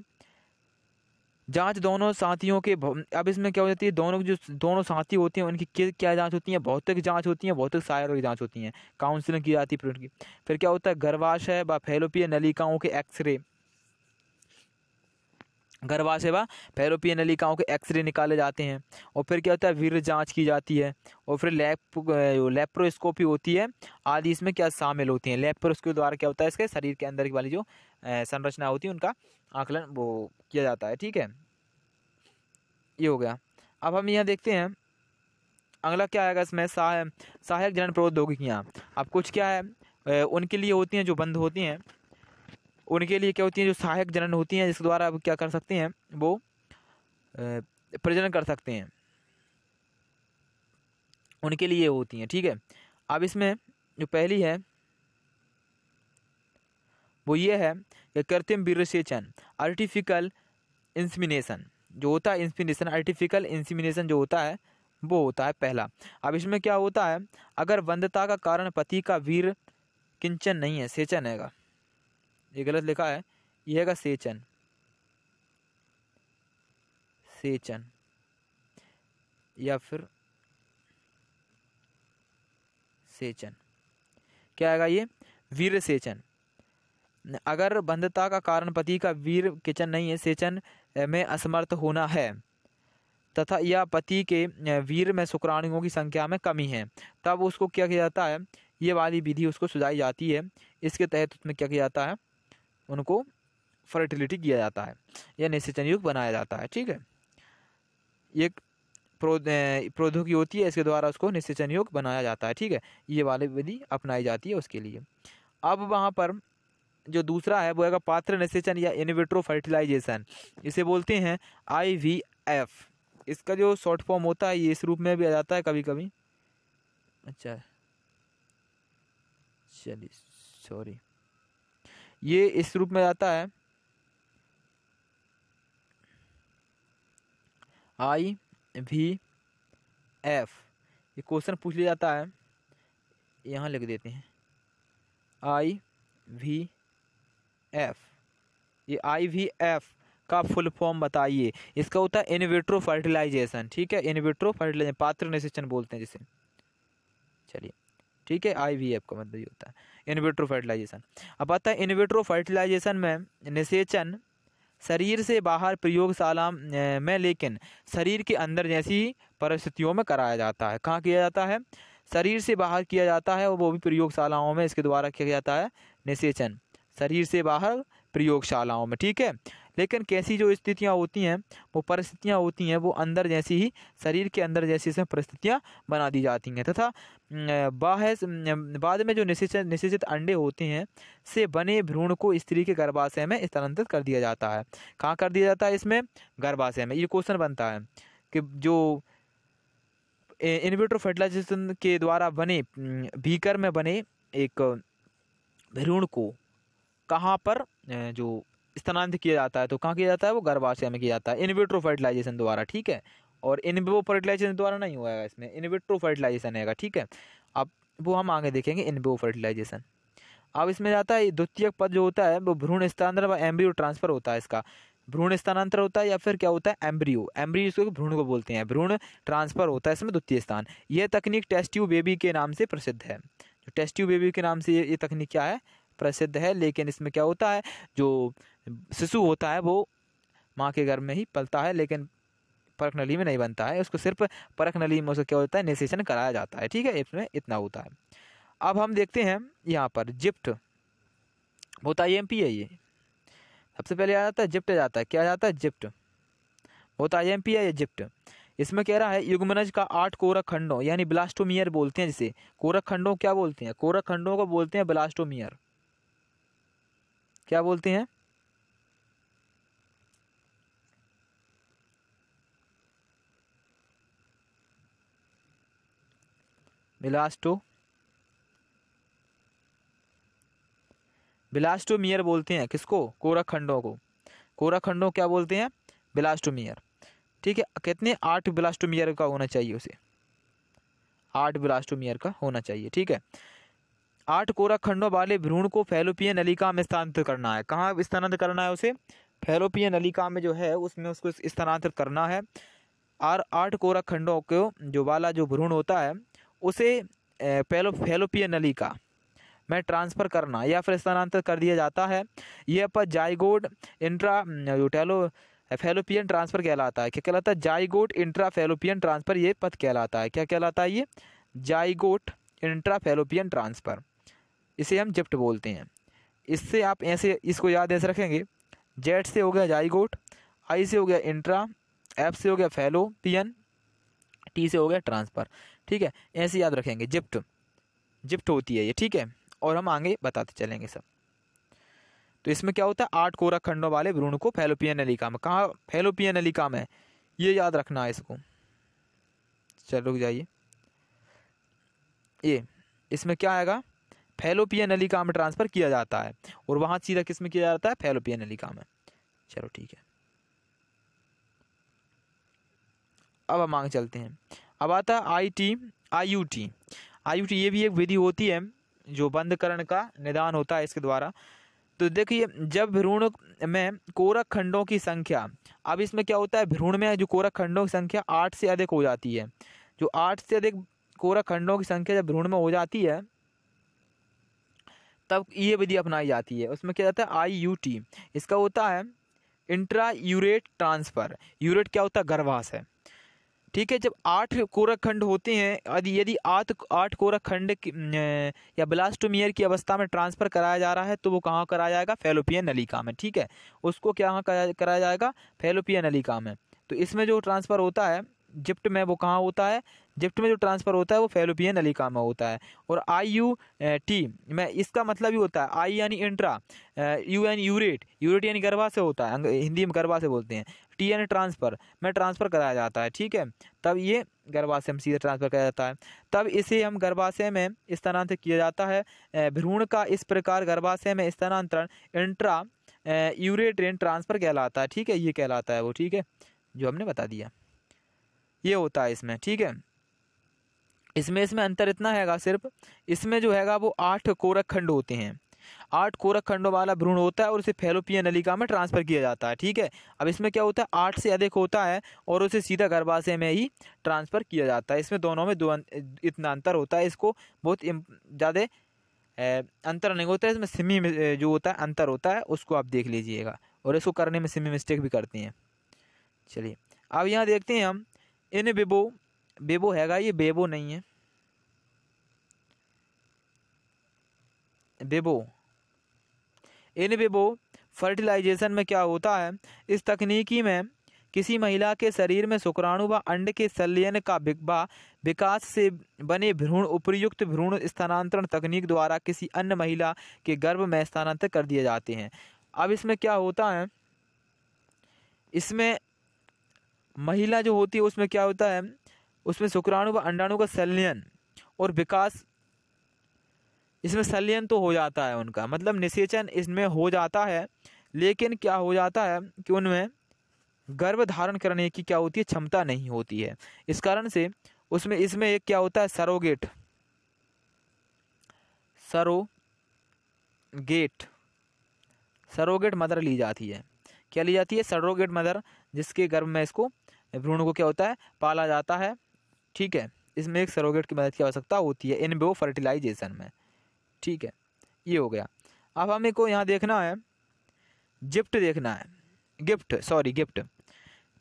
जांच दोनों साथियों के, अब इसमें क्या हो जाती है, दोनों साथी होते हैं उनकी क्या जांच होती है, भौतिक जांच होती है, भौतिक शारीरिक जांच होती है, काउंसलिंग की जाती है उनकी। फिर क्या होता है, गर्भाशय व फैलोपियन नलिकाओं के एक्सरे, गर्भाशय व फैलोपियन नलिकाओं के एक्सरे निकाले जाते हैं। और फिर क्या होता है, वीर्य जांच की जाती है। और फिर लेप्रोस्कोपी होती है आदि, इसमें क्या शामिल होती हैं। लेप्रोस्कोपी द्वारा क्या होता है, इसके शरीर के अंदर वाली जो संरचना होती है उनका आकलन वो किया जाता है। ठीक है, ये हो गया। अब हम यहाँ देखते हैं अगला क्या आएगा इसमें, सहायक जनन प्रौद्योगिकियाँ। अब कुछ क्या है, उनके लिए होती हैं जो बंद होती हैं, उनके लिए क्या होती हैं, जो सहायक जनन होती हैं, जिसके द्वारा अब क्या कर सकते हैं, वो प्रजनन कर सकते हैं, उनके लिए होती हैं। ठीक है, अब इसमें जो पहली है वो ये है कि कृत्रिम वीर्यसेचन, आर्टिफिशियल इंसेमिनेशन जो होता है, इंसेमिनेशन आर्टिफिशियल इंसेमिनेशन जो होता है वो होता है पहला। अब इसमें क्या होता है, अगर वंध्यता का कारण पति का वीर किंचन नहीं है, सेचन हैगा, ये गलत लिखा है, ये हैगा सेचन, सेचन या फिर सेचन, क्या आएगा ये, वीर सेचन। अगर बंधता का कारण पति का वीर किचन नहीं है, सेचन में असमर्थ होना है, तथा या पति के वीर में शुक्राणुओं की संख्या में कमी है, तब उसको क्या किया जाता है, ये वाली विधि उसको सुझाई जाती है। इसके तहत उसमें क्या किया जाता है, उनको फर्टिलिटी किया जाता है या निषेचन युग बनाया जाता है। ठीक है, ये प्रौद्योगिकी होती है, इसके द्वारा उसको निषेचन योग बनाया जाता है। ठीक है, ये वाली विधि अपनाई जाती है उसके लिए। अब वहाँ पर जो दूसरा है वो है पात्र निषेचन या इन विट्रो फर्टिलाइजेशन, इसे बोलते हैं IVF। इसका जो शॉर्ट फॉर्म होता है ये इस रूप में भी आ जाता है कभी कभी, अच्छा चलिए सॉरी, ये इस रूप में आता है IVF। ये क्वेश्चन पूछ लिया जाता है, यहाँ लिख देते हैं IVF। ये IVF का फुल फॉर्म बताइए। इसका होता है इन विट्रो फर्टिलाइजेशन। ठीक है, इन विट्रो फर्टिलाइजेशन, पात्र निषेचन बोलते हैं जिसे। चलिए ठीक है, IVF का मतलब ये होता है इन विट्रो फर्टिलाइजेशन। अब आता है इन विट्रो फर्टिलाइजेशन में निषेचन शरीर से बाहर प्रयोगशाला में लेकिन शरीर के अंदर जैसी परिस्थितियों में कराया जाता है। कहाँ किया जाता है? शरीर से बाहर किया जाता है, और वो भी प्रयोगशालाओं में इसके द्वारा किया जाता है निषेचन, शरीर से बाहर प्रयोगशालाओं में, ठीक है। लेकिन कैसी जो स्थितियाँ होती हैं, वो परिस्थितियाँ होती हैं, वो अंदर जैसी ही, शरीर के अंदर जैसी इसमें परिस्थितियाँ बना दी जाती हैं, तथा बाद में जो निषेचित अंडे होते हैं से बने भ्रूण को स्त्री के गर्भाशय में स्थानांतरित कर दिया जाता है। कहाँ कर दिया जाता है? इसमें गर्भाशय में। ये क्वेश्चन बनता है कि जो इन विट्रो फर्टिलाइजेशन के द्वारा बने बीकर में बने एक भ्रूण को कहाँ पर जो स्थानांतरित किया जाता है, तो कहाँ किया जाता है? वो गर्भाशय में किया जाता है इन विट्रो फर्टिलाइजेशन द्वारा, ठीक है। और इन विवो फर्टिलाइजेशन द्वारा नहीं हुआ है, इसमें इन विट्रो फर्टिलाइजेशन है, ठीक है। अब वो हम आगे देखेंगे इन विवो फर्टिलाइजेशन। अब इसमें जाता है द्वितीयक पद जो होता है वो भ्रूण स्थानांतरण व एम्ब्रियो ट्रांसफर होता है। इसका भ्रूण स्थानांतरण होता है या फिर क्या होता है? एम्ब्रियो इसको भ्रूण को बोलते हैं, भ्रूण ट्रांसफर होता है इसमें द्वितीय स्थान। यह तकनीक टेस्ट ट्यूब बेबी के नाम से प्रसिद्ध है। जो टेस्ट ट्यूब बेबी के नाम से ये तकनीक क्या है? प्रसिद्ध है। लेकिन इसमें क्या होता है, जो शिशु होता है वो माँ के गर्भ में ही पलता है, लेकिन परख नली में नहीं बनता है, उसको सिर्फ परख नली में उसको क्या होता है? निषेचन कराया जाता है, ठीक है। इसमें इतना होता है। अब हम देखते हैं यहाँ पर जिप्ट होता है, IMP है ये। सबसे पहले आ जाता है जिप्ट, जाता है क्या जाता है? जिप्ट होता है, IMP है ये जिप्ट। इसमें कह रहा है युग्मनज का 8 कोरक खंडों यानी ब्लास्टोमियर बोलते हैं जिसे। कोरक खंडों क्या बोलते हैं? कोरक खंडों को बोलते हैं ब्लास्टोमियर। क्या बोलते हैं? ब्लास्टोमियर बोलते हैं किसको? कोरक खंडों को। कोरक खंडों क्या बोलते हैं? ब्लास्टोमियर, ठीक है। कितने? 8 ब्लास्टोमियर का होना चाहिए उसे, 8 ब्लास्टोमियर का होना चाहिए, ठीक है। 8 कोरक खंडों वाले भ्रूण को फैलोपियन नलिका में स्थानांतरित करना है। कहाँ स्थानांतरित करना है उसे? फैलोपियन नलिका में जो है उसमें उसको स्थानांतरित करना है। और 8 कोरक खंडों को जो वाला जो भ्रूण होता है उसे फैलोपियन नलिका में ट्रांसफ़र करना या फिर स्थानांतरित कर दिया जाता है। यह पद जाइगोट इंट्रा फैलोपियन ट्रांसफ़र कहलाता है। क्या कहलाता है? जाइगोट इंट्रा फैलोपियन ट्रांसफ़र ये पद कहलाता है। क्या कहलाता है ये? Zygote intra fallopian transfer. इसे हम जिप्ट बोलते हैं। इससे आप ऐसे इसको याद ऐसे रखेंगे, जेड से हो गया जाइगोट, आई से हो गया इंट्रा, एफ से हो गया फैलोपियन, टी से हो गया ट्रांसफ़र, ठीक है। ऐसे याद रखेंगे, जिप्ट होती है ये, ठीक है। और हम आगे बताते चलेंगे सब। तो इसमें क्या होता है? 8 कोरक खंडों वाले भ्रूण को फैलोपियन नलिका में, कहाँ? फैलोपियन नलिका में, ये याद रखना है इसको। चलो रुक जाइए, ये इसमें क्या आएगा? फैलोपियन नलिका में ट्रांसफ़र किया जाता है, और वहाँ सीधा किस में किया जाता है? फैलोपियन नलिका में। चलो ठीक है, अब हम आगे चलते हैं। अब आता है IUT। ये भी एक विधि होती है जो बंधकरण का निदान होता है इसके द्वारा। तो देखिए, जब भ्रूण में कोरक खंडों की संख्या, अब इसमें क्या होता है? भ्रूण में जो कोरक खंडों की संख्या 8 से अधिक हो जाती है, जो 8 से अधिक कोरक खंडों की संख्या जब भ्रूण में हो जाती है तब ये विधि अपनाई जाती है। उसमें क्या जाता है? IUT। इसका होता है इंट्रा यूरेट ट्रांसफ़र। यूरेट क्या होता है? गर्भाशय, ठीक है। जब 8 कोरक खंड होते हैं, यदि 8 कोरक खंड या ब्लास्टोमियर की अवस्था में ट्रांसफ़र कराया जा रहा है तो वो कहाँ कराया जाएगा? फैलोपियन नलिका में, ठीक है। उसको क्या कराया जाएगा? फैलोपियन नलिका में। तो इसमें जो ट्रांसफ़र होता है जिप्ट में, वो कहाँ होता है? जिप्ट में जो ट्रांसफ़र होता है वो फैलोपियन नलिका में होता है। और IUT में इसका मतलब ही होता है, I यानी इंट्रा, U यानी यूरेट यानी गर्भाशय होता है, हिंदी में गर्भाशय बोलते हैं, T यानी ट्रांसफ़र में ट्रांसफ़र कराया जाता है, ठीक है। तब ये गर्भाशय में सीधे ट्रांसफ़र कराया जाता है, तब इसे हम गर्भाशय में स्थानांतरित किया जाता है। भ्रूण का इस प्रकार गर्भाशय में स्थानांतरण इंट्रा यूरेट्रिन ट्रांसफ़र कहलाता है, ठीक है। ये कहलाता है वो, ठीक है, जो हमने बता दिया, ये होता है इसमें, ठीक है। इसमें अंतर इतना हैगा, सिर्फ इसमें जो हैगा वो 8 कोरक खंड होते हैं, 8 कोरक खंडों वाला भ्रूण होता है और उसे फैलोपियन नलिका में ट्रांसफर किया जाता है। ठीक है, अब इसमें क्या होता है, 8 से अधिक होता है और उसे सीधा गर्भाशय में ही ट्रांसफर किया जाता है। इसमें दोनों में इतना अंतर होता है, इसको बहुत ज़्यादा अंतर नहीं होता है। इसमें सिमी में जो होता है अंतर होता है, उसको आप देख लीजिएगा, और इसको करने में सिमी मिस्टेक भी करती हैं। चलिए अब यहाँ देखते हैं हम इन विवो, बेबो हैगा, ये बेबो नहीं है, बेबो। इन विवो फर्टिलाइजेशन में क्या होता है, इस तकनीकी में किसी महिला के शरीर में शुक्राणु व अंड के संलयन का विकास से बने भ्रूण उपयुक्त भ्रूण स्थानांतरण तकनीक द्वारा किसी अन्य महिला के गर्भ में स्थानांतरित कर दिए जाते हैं। अब इसमें क्या होता है, इसमें महिला जो होती है उसमें क्या होता है, उसमें शुक्राणु व अंडाणु का संलयन और विकास, इसमें संलयन तो हो जाता है उनका, मतलब निषेचन इसमें हो जाता है, लेकिन क्या हो जाता है कि उनमें गर्भ धारण करने की क्या होती है, क्षमता नहीं होती है। इस कारण से उसमें इसमें एक क्या होता है, सरोगेट मदर ली जाती है। क्या ली जाती है, सरोगेट मदर, जिसके गर्भ में इसको भ्रूण को क्या होता है, पाला जाता है। ठीक है, इसमें एक सरोगेट की मदद की आवश्यकता होती है इन विवो फर्टिलाइजेशन में। ठीक है, ये हो गया। अब हमें को यहाँ देखना है, गिफ्ट देखना है,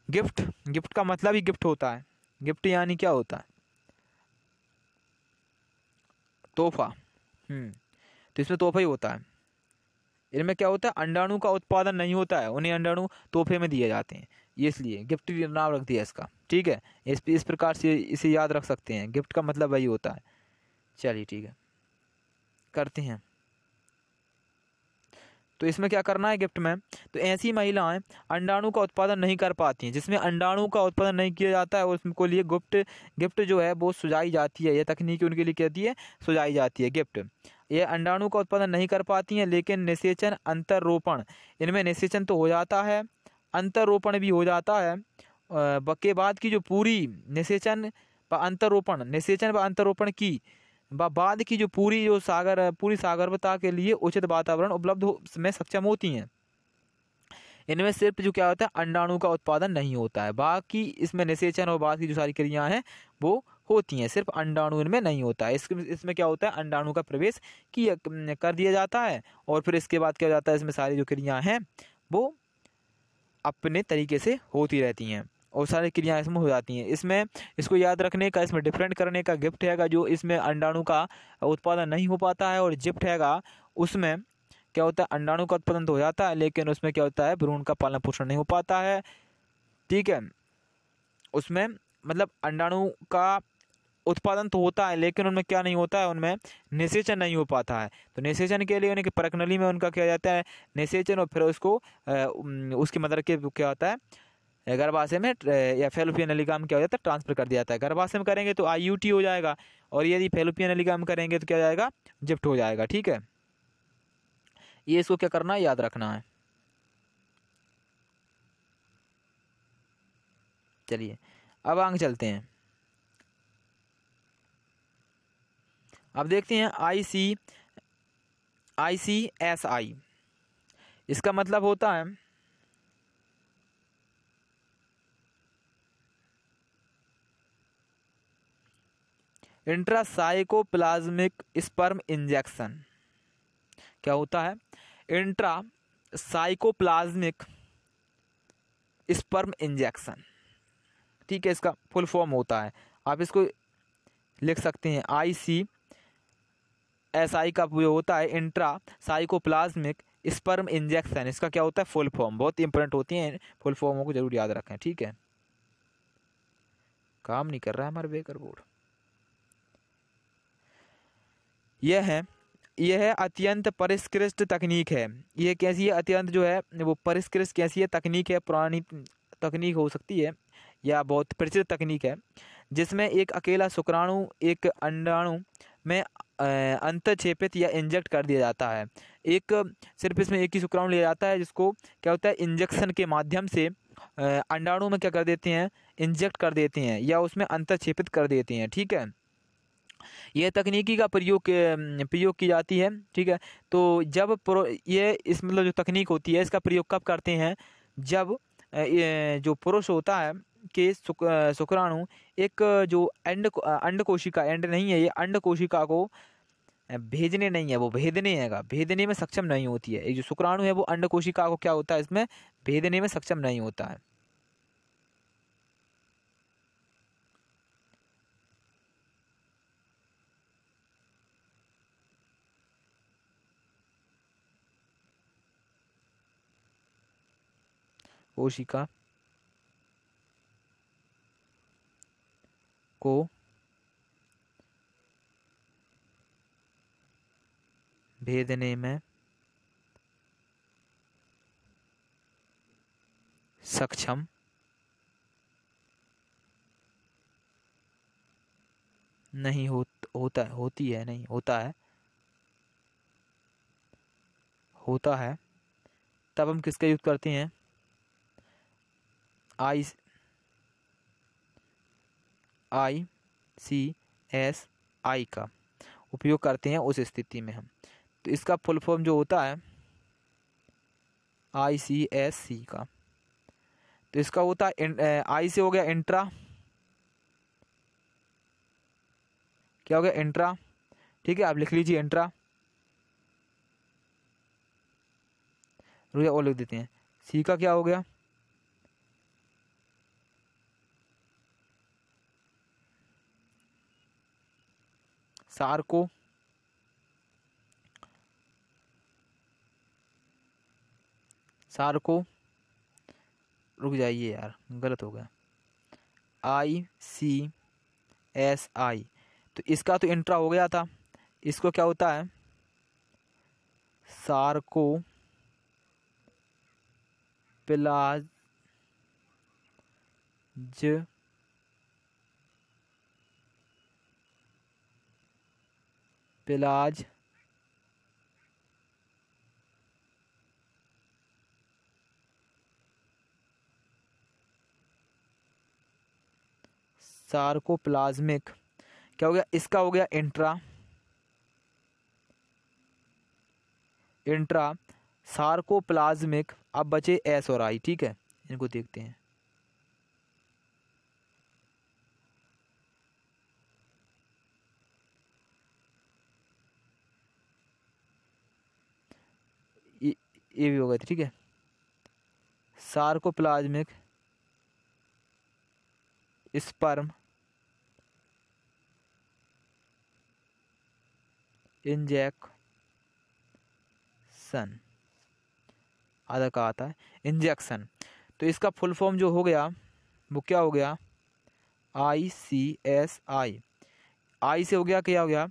गिफ्ट का मतलब ही गिफ्ट होता है। गिफ्ट यानी क्या होता है, तोहफा। तो इसमें तोहफा ही होता है। इनमें क्या होता है, अंडाणु का उत्पादन नहीं होता है, उन्हें अंडाणु तोहफे में दिए जाते हैं, ये इसलिए गिफ्ट नाम रख दिया इसका। ठीक है, इस प्रकार से इसे याद रख सकते हैं, गिफ्ट का मतलब वही होता है। चलिए ठीक है, करते हैं। तो इसमें क्या करना है गिफ्ट में, तो ऐसी महिलाएं अंडाणु का उत्पादन नहीं कर पाती हैं, जिसमें अंडाणु का उत्पादन नहीं किया जाता है, उसको लिए गिफ्ट जो है वो सुझाई जाती है। यह तकनीक उनके लिए कहती है, सुझाई जाती है गिफ्ट। ये अंडाणु का उत्पादन नहीं कर पाती हैं, लेकिन निषेचन अंतररोपण, इनमें निषेचन तो हो जाता है, अंतररोपण भी हो जाता है। के बाद की जो पूरी निषेचन व अंतररोपण की बाद की जो पूरी सागरवता के लिए उचित वातावरण उपलब्ध में सक्षम होती हैं। इनमें सिर्फ जो क्या होता है, अंडाणु का उत्पादन नहीं होता है, बाकी इसमें निषेचन और बाद की जो सारी क्रियाएं हैं वो होती हैं, सिर्फ अंडाणु इनमें नहीं होता है। इसमें क्या होता है, अंडाणु का प्रवेश कर दिया जाता है, और फिर इसके बाद क्या हो जाता है, इसमें सारी जो क्रियाएं हैं वो अपने तरीके से होती रहती हैं, और सारी क्रियाएं इसमें हो जाती हैं। इसमें इसको याद रखने का, इसमें डिफरेंट करने का गिफ्ट हैगा, जो इसमें अंडाणु का उत्पादन नहीं हो पाता है, और जिफ्ट हैगा उसमें क्या होता है, अंडाणु का उत्पादन तो हो जाता है, लेकिन उसमें क्या होता है, भ्रूण का पालन पोषण नहीं हो पाता है। ठीक है, उसमें मतलब अंडाणु का उत्पादन तो होता है, लेकिन उनमें क्या नहीं होता है, उनमें निषेचन नहीं हो पाता है। तो निषेचन के लिए उनकी परकनली में उनका क्या जाता है, निषेचन, और फिर उसको उसकी मदर के क्या होता है, गर्भाशय में या फैलोपियन नलिका में क्या हो जाता है, ट्रांसफर कर दिया जाता है। गर्भाशय में करेंगे तो IUT हो जाएगा, और यदि फैलोपियन नलिका में करेंगे तो क्या हो जाएगा, जिफ्ट हो जाएगा। ठीक है, ये इसको क्या करना है, याद रखना है। चलिए अब आगे चलते हैं। अब देखते हैं ICSI, इसका मतलब होता है इंट्रासाइकोप्लाज्मिक स्पर्म इंजेक्शन। क्या होता है, इंट्रासाइकोप्लाज्मिक स्पर्म इंजेक्शन। ठीक है, इसका फुल फॉर्म होता है, आप इसको लिख सकते हैं, ICSI का जो होता है इंट्रासाइकोप्लाज्मिक स्पर्म इंजेक्शन। इसका क्या होता है, फुल फॉर्म। बहुत इंपॉर्टेंट होती हैं, फुल फॉर्मों को जरूर याद रखें। ठीक है, काम नहीं कर रहा है हमारा बेकर बोर्ड। यह है अत्यंत परिष्कृत तकनीक है। यह कैसी है, अत्यंत जो है वो परिष्कृत कैसी है, तकनीक है, पुरानी तकनीक हो सकती है या बहुत प्रचलित तकनीक है, जिसमें एक अकेला शुक्राणु एक अंडाणु में अंतःक्षेपित या इंजेक्ट कर दिया जाता है। सिर्फ इसमें एक ही शुक्राणु लिया जाता है, जिसको क्या होता है, इंजेक्शन के माध्यम से अंडाणु में क्या कर देते हैं, इंजेक्ट कर देते हैं, या उसमें अंतःक्षेपित कर देते हैं। ठीक है, यह तकनीकी का प्रयोग की जाती है। ठीक है, तो जब ये इस मतलब जो तकनीक होती है इसका प्रयोग कब करते हैं, जब ये जो पुरुष होता है कि शुक्राणु एक जो अंड कोशिका, एंड नहीं है ये, अंड कोशिका को भेजने नहीं है, वो भेदने है, भेदने में सक्षम नहीं होती है। ये जो शुक्राणु है वो अंड कोशिका को क्या होता है, इसमें भेदने में सक्षम नहीं होता है। कोशिका को भेदने में सक्षम नहीं होती है, नहीं होता है, होता है। तब हम किसका यूज करते हैं, ICSI का उपयोग करते हैं उस स्थिति में हम। तो इसका फुल फॉर्म जो होता है ICSC का, तो इसका होता है आई से हो गया इंट्रा, क्या हो गया इंट्रा। ठीक है, आप लिख लीजिए इंट्रा, रुया और लिख देते हैं। सी का क्या हो गया, सार्को, रुक जाइए यार गलत हो गया, ICSI। तो इसका तो इंट्रा हो गया था, इसको क्या होता है सार्को प्लाज सार्कोप्लाज्मिक, क्या हो गया, इसका हो गया इंट्रा सार्कोप्लाज्मिक। अब बचे एस और आई। ठीक है, इनको देखते हैं। ये भी हो गया। ठीक है, सार्कोप्लाज्मिक स्पर्म इंजेक्शन, आधा का आता है इंजेक्शन। तो इसका फुल फॉर्म जो हो गया वो क्या हो गया ICSI। आई से हो गया, क्या हो गया,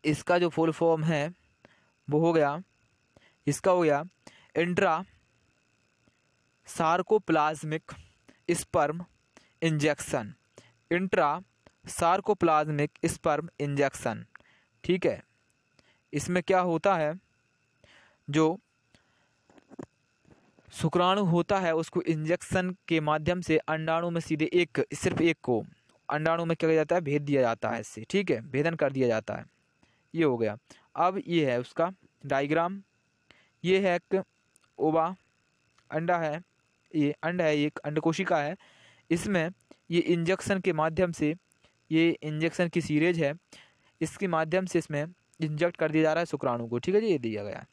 इसका जो फुल फॉर्म है वो हो गया, इसका हो गया intra sarcoplasmic sperm injection, intra sarcoplasmic sperm injection. ठीक है, इसमें क्या होता है, जो शुक्राणु होता है उसको इंजेक्शन के माध्यम से अंडाणु में सीधे सिर्फ एक को अंडाणु में क्या किया जाता है, भेद दिया जाता है इससे। ठीक है, भेदन कर दिया जाता है। ये हो गया। अब ये है उसका डायग्राम, ये है एक ओवा अंडा है, ये अंड है, एक अंड कोशिका है। इसमें ये इंजेक्शन के माध्यम से, ये इंजेक्शन की सीरीज है, इसके माध्यम से इसमें इंजेक्ट कर दिया जा रहा है शुक्राणु को। ठीक है जी, ये दिया गया है,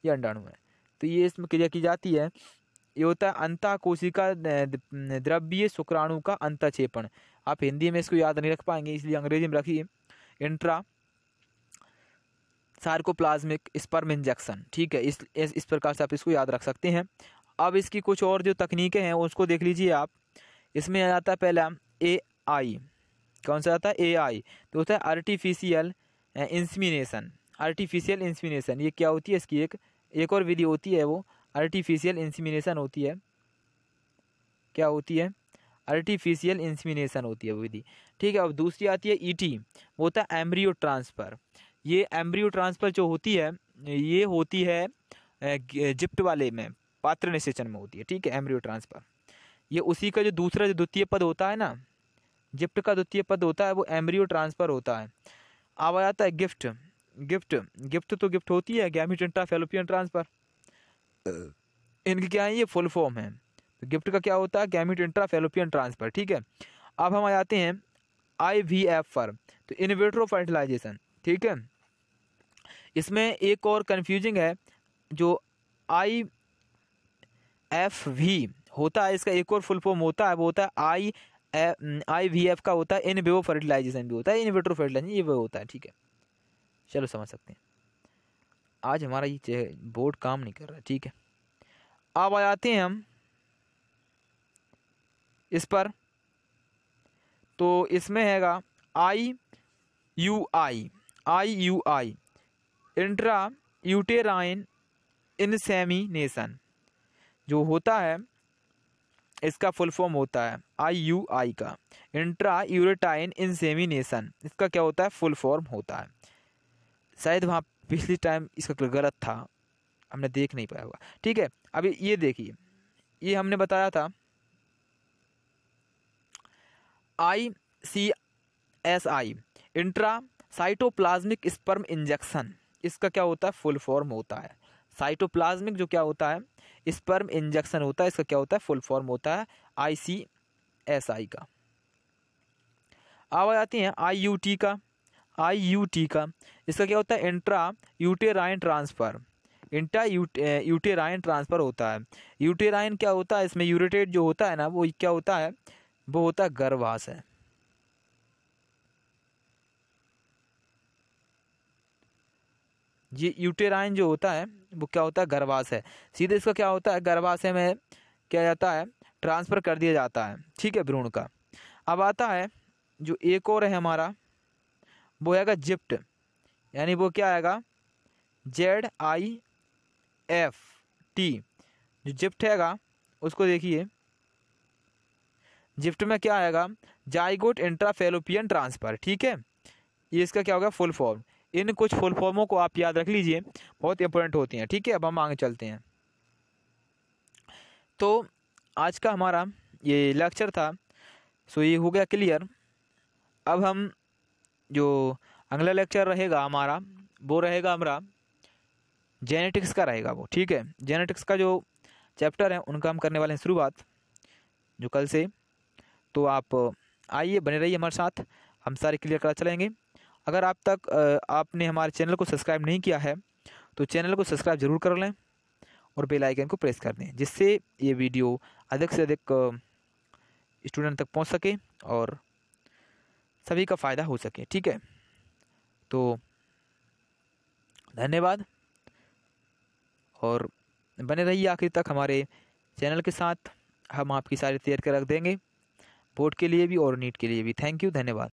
ये अंडाणु है। तो ये इसमें क्रिया की जाती है। ये होता है अंतः कोशिका द्रव्य शुक्राणु का अंतःक्षेपण। आप हिंदी में इसको याद नहीं रख पाएंगे, इसलिए अंग्रेजी में रखिए इंट्रा सार्कोप्लाज्मिक स्पर्म इंजेक्शन। ठीक है, इस प्रकार से आप इसको याद रख सकते हैं। अब इसकी कुछ और जो तकनीकें हैं उसको देख लीजिए आप। इसमें आ जाता है पहला AI। कौन सा आता है, AI। तो होता है आर्टिफिशियल इंसेमिनेशन। आर्टिफिशियल इंसेमिनेशन ये क्या होती है, इसकी एक और विधि होती है, वो आर्टिफिशियल इंसेमिनेशन होती है। क्या होती है, आर्टिफिशियल इंसेमिनेशन होती है वो विधि। ठीक है, अब दूसरी आती है ET, वो होता है एम्ब्रियो ट्रांसफ़र। ये एम्ब्रियो ट्रांसफ़र जो होती है, ये होती है जिप्ट वाले में, पात्र निषेचन में होती है। ठीक है, एम्ब्रियो ट्रांसफ़र ये उसी का जो दूसरा जो द्वितीय पद होता है ना, गिफ्ट का द्वितीय पद होता है वो एम्ब्रियो ट्रांसफर होता है। अब आ जाता है गिफ्ट। गिफ्ट गिफ्ट तो गिफ्ट होती है, गैमीट इंट्रा फैलोपियन ट्रांसफर, इनकी क्या है, ये फुल फॉर्म है। तो गिफ्ट का क्या होता है, गैमीट इंट्रा फैलोपियन ट्रांसफर, ठीक है। अब हम आ जाते हैं IVF पर, तो इन विट्रो फर्टिलाइजेशन, ठीक है। इसमें एक और कंफ्यूजिंग है, जो IFV होता है इसका एक और फुल फॉर्म होता है, वो होता है IVF का होता है इन विवो फर्टिलाइजेशन भी होता है, इन विट्रो फर्टिलाइजेशन ये वो होता है, ठीक है। चलो समझ सकते हैं। आज हमारा ये बोर्ड काम नहीं कर रहा, ठीक है। अब आ जाते हैं हम इस पर, तो इसमें हैगा IUI इंट्रा यूटेराइन इंसेमिनेशन जो होता है, इसका फुल फॉर्म होता है IUI का इंट्रा यूरेटाइन इंसेमिनेशन, इसका क्या होता है, फुल फॉर्म होता है। शायद वहाँ पिछली टाइम इसका गलत था, हमने देख नहीं पाया होगा, ठीक है। अभी ये देखिए, ये हमने बताया था ICSI intra cytoplasmic sperm injection, इसका क्या होता है, फुल फॉर्म होता है। साइटोप्लाज्मिक जो क्या होता है, स्पर्म इंजेक्शन होता है, इसका क्या होता है, फुल फॉर्म होता है ICSI का। अब आ जाती हैं IUT का, इसका क्या होता है, intra uterine transfer, intra uterine transfer होता है। यूटेराइन क्या होता है, इसमें यूरेटेड जो होता है ना, वो क्या होता है, वो होता है गर्भाशय। ये यूटेराइन जो होता है वो क्या होता है, गर्भाशय। सीधे इसका क्या होता है, गर्भाशय में क्या जाता है, ट्रांसफर कर दिया जाता है, ठीक है, भ्रूण का। अब आता है जो एक और है हमारा, वो आएगा जिप्ट, यानी वो क्या आएगा, ZIFT। जो जिप्ट हैगा उसको देखिए, जिप्ट में क्या आएगा, जाइगोट इंट्राफेलोपियन ट्रांसफर, ठीक है। ये इसका क्या होगा, फुल फॉर्म। इन कुछ फुल फॉर्मों को आप याद रख लीजिए, बहुत इंपॉर्टेंट होती हैं, ठीक है। अब हम आगे चलते हैं। तो आज का हमारा ये लेक्चर था, सो ये हो गया क्लियर। अब हम जो अगला लेक्चर रहेगा हमारा, वो रहेगा हमारा जेनेटिक्स का रहेगा वो, ठीक है। जेनेटिक्स का जो चैप्टर है उनका हम करने वाले हैं शुरुआत, जो कल से। तो आप आइए, बने रहिए हमारे साथ, हम सारे क्लियर कर चलेंगे। अगर आप तक आपने हमारे चैनल को सब्सक्राइब नहीं किया है तो चैनल को सब्सक्राइब जरूर कर लें और बेल आइकन को प्रेस कर दें, जिससे ये वीडियो अधिक से अधिक स्टूडेंट तक पहुंच सके और सभी का फ़ायदा हो सके, ठीक है। तो धन्यवाद, और बने रहिए आखिर तक हमारे चैनल के साथ। हम आपकी सारी तैयारी कर रख देंगे, बोर्ड के लिए भी और नीट के लिए भी। थैंक यू, धन्यवाद।